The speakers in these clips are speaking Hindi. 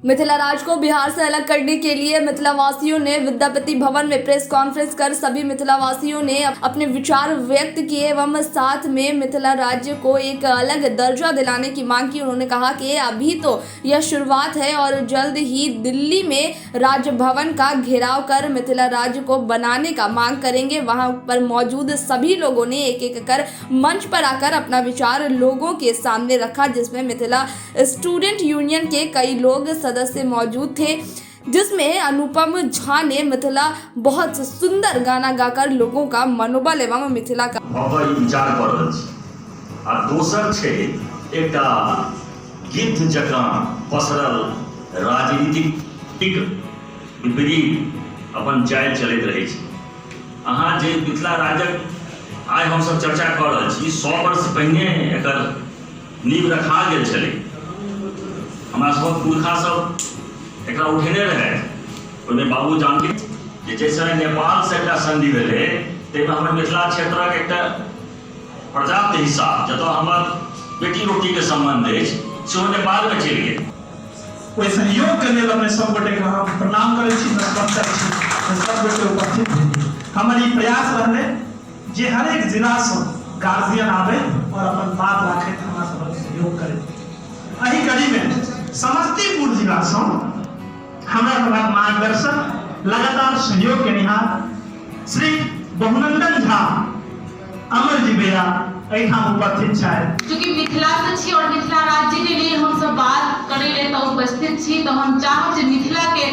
मिथिला राज को बिहार से अलग करने के लिए मिथिला वासियों ने विद्यापति भवन में प्रेस कॉन्फ्रेंस कर सभी मिथिला वासियों ने अपने विचार व्यक्त किए एवं साथ में मिथिला राज्य को एक अलग दर्जा दिलाने की मांग की। उन्होंने कहा कि अभी तो यह शुरुआत है और जल्द ही दिल्ली में राजभवन का घेराव कर मिथिला राज्य को बनाने का मांग करेंगे। वहां पर मौजूद सभी लोगों ने एक एक कर मंच पर आकर अपना विचार लोगों के सामने रखा, जिसमें मिथिला स्टूडेंट यूनियन के कई लोग सदस्य मौजूद थे, जिसमें अनुपम झा ने मिथिला बहुत सुंदर गाना गाकर लोगों का मनोबल एवं मिथिला का विचार कर रहल छी। आ दोसर छै एकटा गिद्ध जकां पसरल राजनीतिक विपरीत अपन चाल चलैत रहै छै। अहाँ जे मिथिला राज्यक आइ हमसब चर्चा कर रहल छी, 100 वर्ष पहिने एकर नींव रखा गेल छलै। हमरा सबक पुरखा सब एकरा उठेने रहे। ओहिमे बाबू जानकी जे समय नेपाल से एकटा संधि भेलै, ताहिमे हमर मिथिला क्षेत्रक एकटा पर्याप्त हिस्सा जतऽ हमर बेटी रोटी के संबंध अछि सेहो नेपाल में चलि गेल। ओहि सहयोग के लेल अपने सब गोटे के हम प्रणाम करै छी, नमस्कार छी। सब गोटे उपस्थित भेलिए। हमर ई प्रयास रहलै जे हर एक जिला से गार्जियन आवे और अपन बात राखे, हमरा सब सहयोग करे। एही कड़ी में समस्तीपुर जिला से हमरा सबक मार्गदर्शन लगातार सहयोग के निहार श्री बहुनंदन झा अमर जी भैया एठाम उपस्थित छथि। चूँकि मिथिला से छी और मिथिला राज्य के लिए हम सब बात करे ले तो उपस्थित छी, तो हम चाहब जे मिथिला के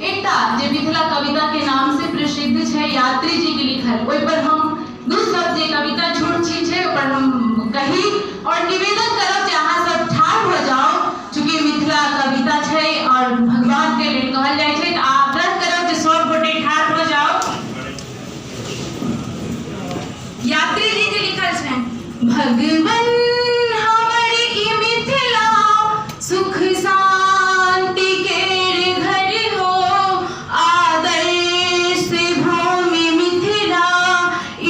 एकटा जे मिथिला कविता के नाम से प्रसिद्ध छै यात्री जी के लिखल, ओइ पर हम दू शब्द जे कविता छोट छी छै पर हम कही और निवेदन करब जे अहाँ सब ठाढ़ हो जाओ। चूँकि मिथिला कविता छै और भगवान के लेल कहल जाय छै, तो आग्रह करब जे सब गोटे ठाढ़ हो जाओ। यात्री जी के लिखल छै, भगवन हमर ई मिथिला सुख शांति के घर हो, आदर्श भूमि मिथिला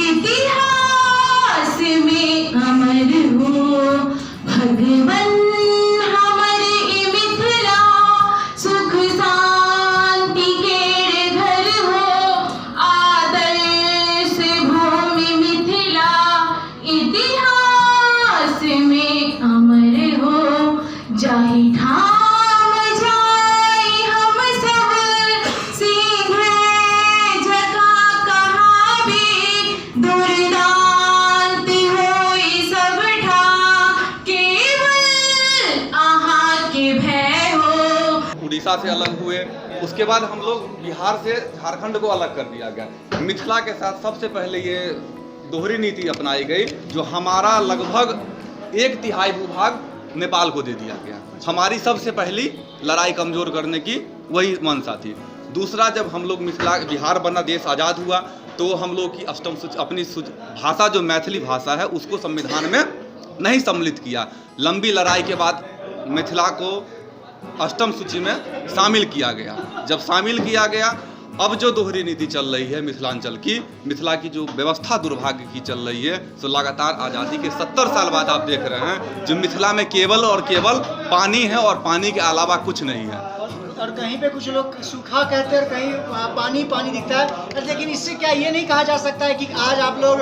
इतिहास में अमर हो। भगवन हमर ई मिथिला सुख शांति के घर हो, आदर्श भूमि मिथिला इतिहास में अमर हो। जाहि ठाम जाई हम सब सीधे जगह कहाबी, दुर्दांत होई सब ठा केवल आहा के भय हो। उड़ीसा से अलग हुए, उसके बाद हम लोग बिहार से झारखंड को अलग कर दिया गया। मिथिला के साथ सबसे पहले ये दोहरी नीति अपनाई गई, जो हमारा लगभग 1/3 भूभाग नेपाल को दे दिया गया। हमारी सबसे पहली लड़ाई कमज़ोर करने की वही मंशा थी। दूसरा, जब हम लोग मिथिला बिहार बना, देश आज़ाद हुआ, तो हम लोग की अष्टम सूची अपनी भाषा जो मैथिली भाषा है उसको संविधान में नहीं सम्मिलित किया। लंबी लड़ाई के बाद मिथिला को अष्टम सूची में शामिल किया गया। जब शामिल किया गया, अब जो दोहरी नीति चल रही है मिथिलांचल की, मिथिला की जो व्यवस्था दुर्भाग्य की चल रही है, तो लगातार आज़ादी के 70 साल बाद आप देख रहे हैं जो मिथिला में केवल और केवल पानी है और पानी के अलावा कुछ नहीं है। और कहीं पे कुछ लोग सूखा कहते हैं, कहीं पानी पानी दिखता है। लेकिन इससे क्या ये नहीं कहा जा सकता है कि आज आप लोग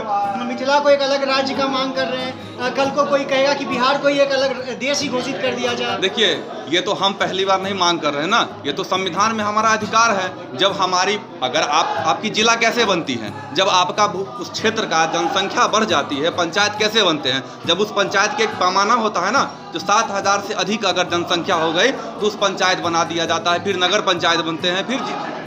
मिथिला को एक अलग राज्य का मांग कर रहे हैं, कल को कोई कहेगा कि बिहार को एक अलग देश ही घोषित कर दिया जाए? देखिए, ये तो हम पहली बार नहीं मांग कर रहे हैं ना, ये तो संविधान में हमारा अधिकार है। जब हमारी अगर आपकी जिला कैसे बनती है, जब आपका उस क्षेत्र का जनसंख्या बढ़ जाती है, पंचायत कैसे बनते हैं, जब उस पंचायत के एक पैमाना होता है ना, जो 7000 से अधिक अगर जनसंख्या हो गई तो उस पंचायत बना दिया जाता है, फिर नगर पंचायत बनते हैं, फिर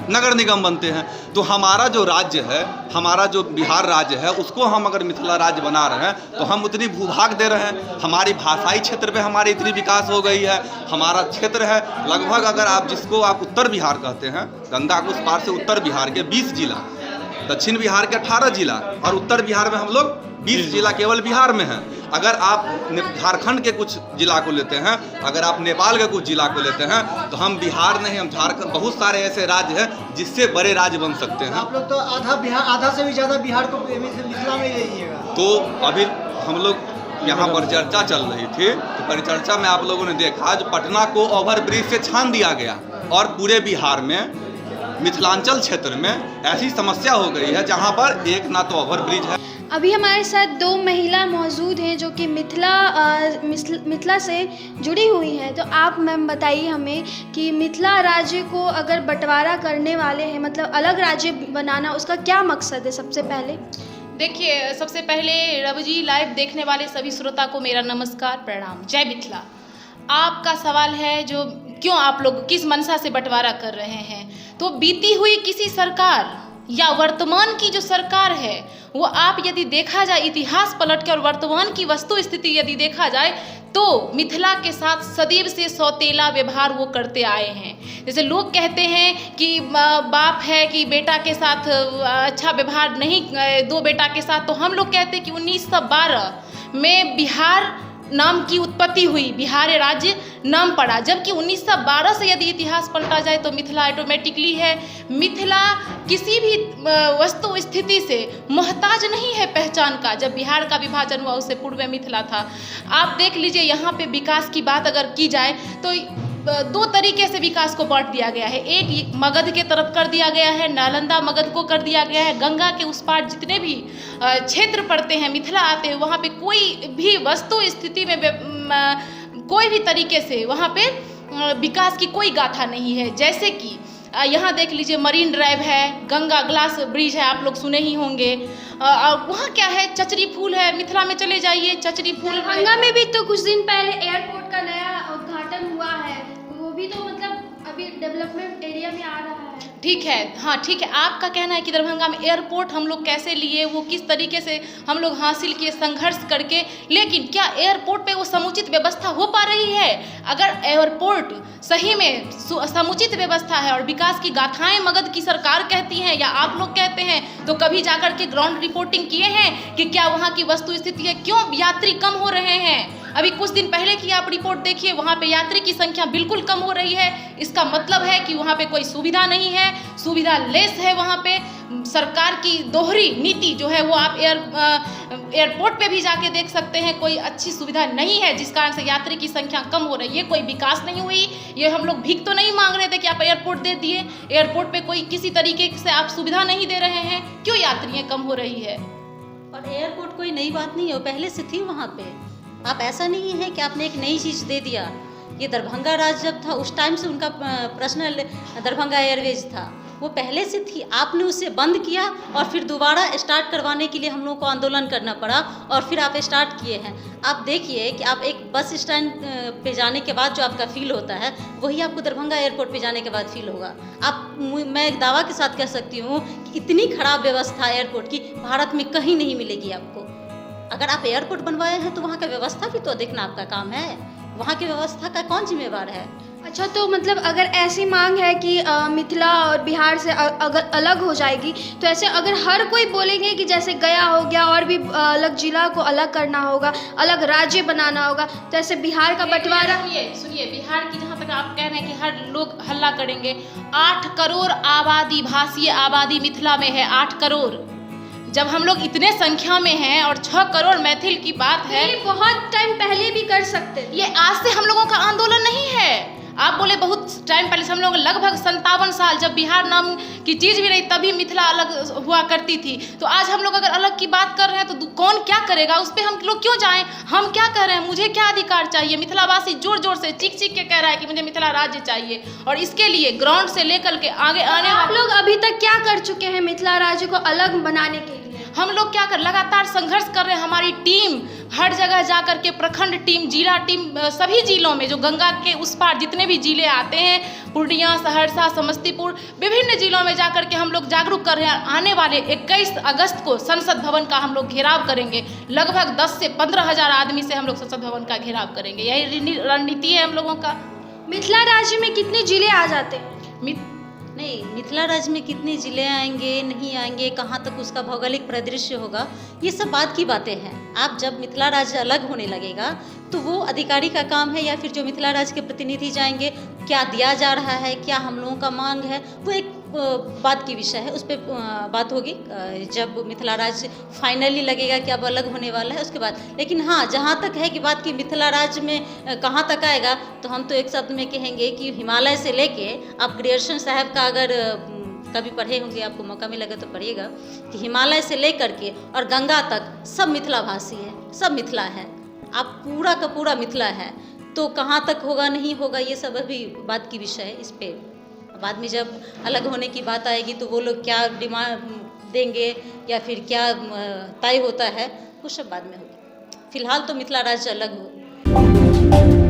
नगर निगम बनते हैं। तो हमारा जो राज्य है, हमारा जो बिहार राज्य है, उसको हम अगर मिथिला राज्य बना रहे हैं तो हम उतनी भूभाग दे रहे हैं। हमारी भाषाई क्षेत्र पे हमारी इतनी विकास हो गई है। हमारा क्षेत्र है लगभग, अगर आप जिसको आप उत्तर बिहार कहते हैं, गंगा के उस पार से उत्तर बिहार के 20 जिला, दक्षिण बिहार के 18 जिला और उत्तर बिहार में हम लोग 20 जिला केवल बिहार में हैं। अगर आप झारखंड के कुछ जिला को लेते हैं, अगर आप नेपाल के कुछ जिला को लेते हैं, तो हम बिहार नहीं, हम झारखंड, बहुत सारे ऐसे राज्य हैं जिससे बड़े राज्य बन सकते हैं। आप लोग तो आधा से भी ज़्यादा बिहार को मिथिला में ही रहिएगा। तो अभी हम लोग यहाँ पर चर्चा चल रही थी, तो परिचर्चा में आप लोगों ने देखा जो पटना को ओवरब्रिज से छान दिया गया और पूरे बिहार में मिथिलांचल क्षेत्र में ऐसी समस्या हो गई है जहाँ पर एक ना तो ओवरब्रिज है। अभी हमारे साथ 2 महिला मौजूद हैं जो कि मिथिला से जुड़ी हुई हैं। तो आप मैम बताइए हमें कि मिथिला राज्य को अगर बंटवारा करने वाले हैं, मतलब अलग राज्य बनाना, उसका क्या मकसद है? सबसे पहले देखिए, सबसे पहले रवजी लाइव देखने वाले सभी श्रोता को मेरा नमस्कार, प्रणाम, जय मिथिला। आपका सवाल है जो क्यों आप लोग किस मंशा से बंटवारा कर रहे हैं, तो बीती हुई किसी सरकार या वर्तमान की जो सरकार है वो आप यदि देखा जाए इतिहास पलट के और वर्तमान की वस्तु स्थिति यदि देखा जाए तो मिथिला के साथ सदैव से सौतेला व्यवहार वो करते आए हैं। जैसे लोग कहते हैं कि बाप है कि बेटा के साथ अच्छा व्यवहार नहीं, 2 बेटा के साथ, तो हम लोग कहते हैं कि 1912 में बिहार नाम की उत्पत्ति हुई, बिहार राज्य नाम पड़ा, जबकि 1912 से यदि इतिहास पलटा जाए तो मिथिला ऑटोमेटिकली है। मिथिला किसी भी वस्तु स्थिति से मोहताज नहीं है पहचान का। जब बिहार का विभाजन हुआ उससे पूर्व में मिथिला था। आप देख लीजिए, यहाँ पे विकास की बात अगर की जाए तो 2 तरीके से विकास को बांट दिया गया है। एक मगध के तरफ कर दिया गया है, नालंदा मगध को कर दिया गया है। गंगा के उस पार जितने भी क्षेत्र पड़ते हैं, मिथिला आते हैं, वहाँ पे कोई भी वस्तु स्थिति में कोई भी तरीके से वहाँ पे विकास की कोई गाथा नहीं है। जैसे कि यहाँ देख लीजिए, मरीन ड्राइव है, गंगा ग्लास ब्रिज है, आप लोग सुने ही होंगे। वहाँ क्या है, चचरी फूल है। मिथिला में चले जाइए, चचरी फूल। गंगा में भी तो कुछ दिन पहले एयरपोर्ट का नया उद्घाटन हुआ है, वो भी तो मतलब अभी डेवलपमेंट एरिया में आ रहा है। ठीक है, हाँ ठीक है। आपका कहना है कि दरभंगा में एयरपोर्ट हम लोग कैसे लिए, वो किस तरीके से हम लोग हासिल किए संघर्ष करके, लेकिन क्या एयरपोर्ट पे वो समुचित व्यवस्था हो पा रही है? अगर एयरपोर्ट सही में समुचित व्यवस्था है और विकास की गाथाएं मगध की सरकार कहती हैं या आप लोग कहते हैं, तो कभी जाकर के ग्राउंड रिपोर्टिंग किए हैं कि क्या वहाँ की वस्तु स्थिति है, क्यों यात्री कम हो रहे हैं? अभी कुछ दिन पहले की आप रिपोर्ट देखिए, वहाँ पे यात्री की संख्या बिल्कुल कम हो रही है। इसका मतलब है कि वहाँ पे कोई सुविधा नहीं है, सुविधा लेस है। वहाँ पे सरकार की दोहरी नीति जो है वो आप एयरपोर्ट पे भी जाके देख सकते हैं, कोई अच्छी सुविधा नहीं है, जिस कारण से यात्री की संख्या कम हो रही है। कोई विकास नहीं हुई। ये हम लोग भीख तो नहीं मांग रहे थे कि आप एयरपोर्ट दे दिए, एयरपोर्ट पे कोई किसी तरीके से आप सुविधा नहीं दे रहे हैं, क्यों यात्रियाँ कम हो रही है? और एयरपोर्ट कोई नई बात नहीं है, वो पहले से थी वहाँ पे। आप ऐसा नहीं है कि आपने एक नई चीज़ दे दिया। ये दरभंगा राज्य जब था उस टाइम से उनका पर्सनल दरभंगा एयरवेज था, वो पहले से थी। आपने उसे बंद किया और फिर दोबारा स्टार्ट करवाने के लिए हम लोग को आंदोलन करना पड़ा और फिर आप स्टार्ट किए हैं। आप देखिए कि आप एक बस स्टैंड पे जाने के बाद जो आपका फील होता है वही आपको दरभंगा एयरपोर्ट पे जाने के बाद फील होगा। मैं एक दावा के साथ कह सकती हूँ कि इतनी खराब व्यवस्था एयरपोर्ट की भारत में कहीं नहीं मिलेगी आपको। अगर आप एयरपोर्ट बनवाए हैं तो वहाँ का व्यवस्था भी तो देखना आपका काम है। वहाँ की व्यवस्था का कौन जिम्मेवार है? अच्छा, तो मतलब अगर ऐसी मांग है कि मिथिला और बिहार से अगर अलग हो जाएगी, तो ऐसे अगर हर कोई बोलेंगे कि जैसे गया हो गया और भी अलग जिला को अलग करना होगा, अलग राज्य बनाना होगा, तो ऐसे बिहार का बंटवारा। सुनिए, बिहार की जहाँ तक आप कह रहे हैं कि हर लोग हल्ला करेंगे, 8 करोड़ आबादी, भाषीय आबादी मिथिला में है, 8 करोड़। जब हम लोग इतने संख्या में हैं और 6 करोड़ मैथिल की बात है, ये बहुत टाइम पहले भी कर सकते थे। ये आज से हम लोगों का आंदोलन नहीं है। आप बोले बहुत टाइम पहले से, हम लोग लगभग 57 साल, जब बिहार नाम की चीज़ भी नहीं तभी मिथिला अलग हुआ करती थी। तो आज हम लोग अगर अलग की बात कर रहे हैं तो कौन क्या करेगा, उस पर हम लोग क्यों जाएं? हम क्या कह रहे हैं, मुझे क्या अधिकार चाहिए? मिथिलावासी जोर जोर से चीख चीख के कह रहा है कि मुझे मिथिला राज्य चाहिए, और इसके लिए ग्राउंड से लेकर के आगे आने आप लोग अभी तक क्या कर चुके हैं मिथिला राज्य को अलग बनाने के लिए? हम लोग क्या कर लगातार संघर्ष कर रहे हैं। हमारी टीम हर जगह जाकर के, प्रखंड टीम, जिला टीम, सभी जिलों में जो गंगा के उस पार जितने भी जिले आते हैं, पूर्णिया, सहरसा, समस्तीपुर, विभिन्न जिलों में जाकर के हम लोग जागरूक कर रहे हैं। आने वाले 21 अगस्त को संसद भवन का हम लोग घेराव करेंगे। लगभग 10 से 15 हज़ार आदमी से हम लोग संसद भवन का घेराव करेंगे। यही रणनीति है हम लोगों का। मिथिला राज्य में कितने जिले आ जाते हैं? नहीं, मिथिला राज्य में कितने जिले आएंगे, नहीं आएंगे, कहाँ तक उसका भौगोलिक परिदृश्य होगा, ये सब बात की बातें हैं। आप जब मिथिला राज्य अलग होने लगेगा तो वो अधिकारी का काम है, या फिर जो मिथिला राज्य के प्रतिनिधि जाएंगे, क्या दिया जा रहा है, क्या हम लोगों का मांग है, वो एक बात की विषय है, उस पर बात होगी जब मिथिला राज्य फाइनली लगेगा कि अब अलग होने वाला है उसके बाद। लेकिन हाँ, जहाँ तक है कि बात की मिथिला राज्य में कहाँ तक आएगा, तो हम तो एक शब्द में कहेंगे कि हिमालय से लेके आप ग्रियर्सन साहब का अगर कभी पढ़े होंगे, आपको मौका मिलेगा तो पढ़िएगा, कि हिमालय से लेकर के और गंगा तक सब मिथिला भाषी है, सब मिथिला है, आप पूरा का पूरा मिथिला है। तो कहाँ तक होगा नहीं होगा ये सब अभी बात की विषय है। इस पे बाद में जब अलग होने की बात आएगी तो वो लोग क्या डिमांड देंगे या फिर क्या तय होता है वो सब बाद में होगी। फिलहाल तो मिथिला राज्य अलग हो।